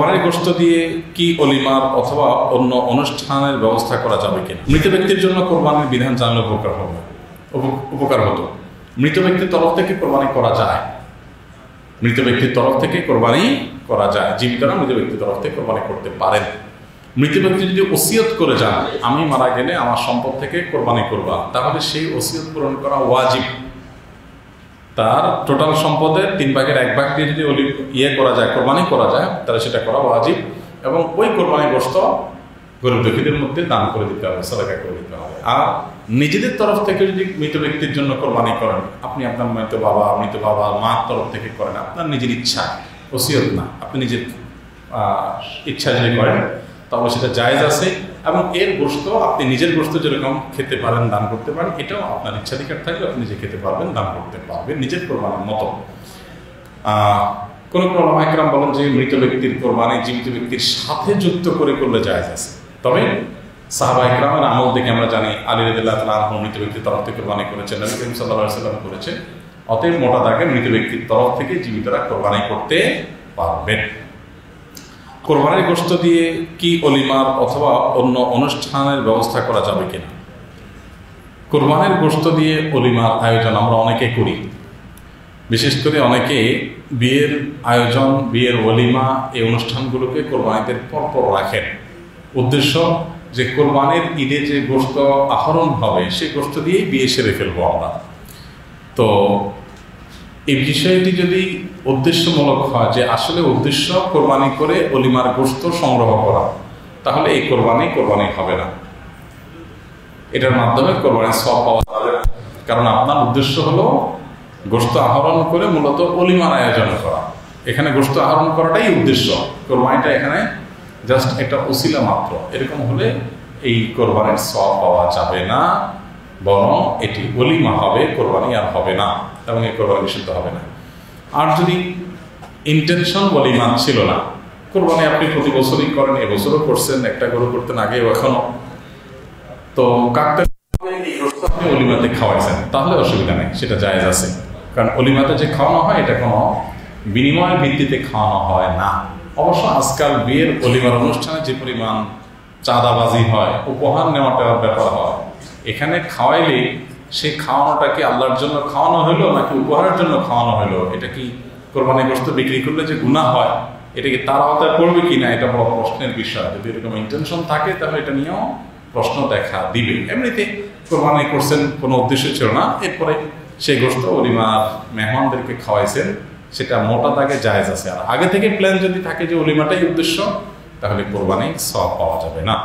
কোরবানির গোশত দিয়ে কি অলিমার অথবা অন্য অনুষ্ঠানের ব্যবস্থা করা যাবে কিনা? মৃত ব্যক্তির জন্য কোরবানির বিধান জানলে উপকার হতো। মৃত ব্যক্তির তরফ থেকে কোরবানি করা যায়, মৃত ব্যক্তির তরফ থেকে কোরবানি করা যায়। জীবিতরা মৃত ব্যক্তির তরফ থেকে কোরবানি করতে পারেন। মৃত ব্যক্তি যদি ওসিয়ত করে যান, আমি মারা গেলে আমার সম্পদ থেকে কোরবানি করবা, তাহলে সেই ওসিয়ত পূরণ করা ওয়াজিব। তার টোটাল সম্পদের 3/1 দিয়ে যদি করা যায়, কোরবানি করা যায়, তাহলে সেটা করা ওয়াজিব। এবং ওই কোরবানির গোশত গরিব দুঃখীদের মধ্যে দান করে দিতে হবে, সাদাকা করে দিতে হবে। আর নিজেদের তরফ থেকে যদি মৃত ব্যক্তির জন্য কোরবানি করেন, আপনি আপনার মৃত বাবা মার তরফ থেকে করেন, আপনার নিজের ইচ্ছা, ওসিয়ত না, আপনি নিজের ইচ্ছা যদি করেন তাহলে সেটা জায়েজ আছে। এবং এর গোশত আপনি নিজের গোশত যেরকম খেতে পারেন, দান করতে পারেন, এটাও আপনার ইচ্ছাধিকার থাকলে আপনি নিজে খেতে পারবেন, দান করতে পারবেন নিজের কোরবানির মতো। কোন ওলামা ইকরাম বলেন যে মৃত ব্যক্তির কোরবানি জীবিত ব্যক্তির সাথে যুক্ত করে করলে জায়েজ আছে। তবে সাহাবা ইকরামের আমল থেকে আমরা জানি আলী রাদিয়াল্লাহু তাআলা আনহু মৃত ব্যক্তির তরফ থেকে কোরবানি করেছেন, নবী করিম সাল্লাল্লাহু আলাইহি ওয়াসাল্লাম করেছেন। অতএব মোটা দাগে মৃত ব্যক্তির তরফ থেকে জীবিতরা কোরবানি করতে পারবেন। কোরবানির গোশত দিয়ে কি অলিমার অথবা অন্য অনুষ্ঠানের ব্যবস্থা করা যাবে কিনা? কোরবানির গোশত দিয়ে অলিমার আয়োজন আমরা অনেকে করি। বিশেষ করে অনেকে বিয়ের আয়োজন, বিয়ের অলিমা, এই অনুষ্ঠানগুলোকে কোরবানিদের পরপর রাখেন। উদ্দেশ্য যে কোরবানির ঈদে যে গোশত আহরণ হবে সেই গোশত দিয়েই বিয়ে সেরে ফেলবো আমরা। তো এই বিষয়টি যদি উদ্দেশ্যমূলক হয়, যে আসলে উদ্দেশ্য কোরবানি করে অলিমার গোশত সংগ্রহ করা, তাহলে এই কোরবানি হবে না। এটার মাধ্যমে কোরবানির সওয়াব পাওয়া যাবে। কারণ আপনার উদ্দেশ্য হলো গোশত আহরণ করে মূলত অলিমার আয়োজন করা। এখানে গোশত আহরণ করাটাই উদ্দেশ্য, কোরবানিটা এখানে জাস্ট একটা ওসিলা মাত্র। এরকম হলে এই কোরবানির সওয়াব পাওয়া যাবে না, বরং এটি অলিমা হবে, কোরবানি আর হবে না, এবং এই কোরবানি বিশুদ্ধ হবে না। আর যদি ইন্টেনশন অলিমা ছিল না, কোরবানি আপনি প্রতি বছরই করেন, এবছরও করছেন, একটা গরু করতেন আগেও এখনো, তো কাকতে আপনি অলিমাতে খাওয়াইছেন, তাহলে অসুবিধা নেই, সেটা জায়েজ আছে। কারণ অলিমাতে যে খাওয়ানো হয় এটা কোনো বিনিময়ের ভিত্তিতে খাওয়ানো হয় না। অবশ্য আজকাল বিয়ের অলিমার অনুষ্ঠানে যে পরিমাণ চাঁদাবাজি হয়, উপহার নেওয়াটার ব্যাপার হয়, এখানে খাওয়াইলে সেই খাওয়ানোটা কি আল্লাহর জন্য খাওয়ানো হলো নাকি উপহারের জন্য খাওয়ানো হলো, এটা কি কোরবানি গোশত বিক্রি করলে যে গুনাহ হয়, এটা কি তার আওতায় পড়বে কিনা, এটা বড় প্রশ্নের বিষয়। যদি এরকম ইন্টেনশন থাকে তাহলে এটা নিয়েও প্রশ্ন দেখা দিবে। এমনিতে কোরবানি করছেন, কোনো উদ্দেশ্য ছিল না, এরপরে সেই গোশত অলিমার মেহমানদেরকে খাওয়াইছেন, সেটা মোটা দাগে জায়েজ আছে। আর আগে থেকে প্ল্যান যদি থাকে যে অলিমাটাই উদ্দেশ্য, তাহলে কোরবানি সওয়াব পাওয়া যাবে না।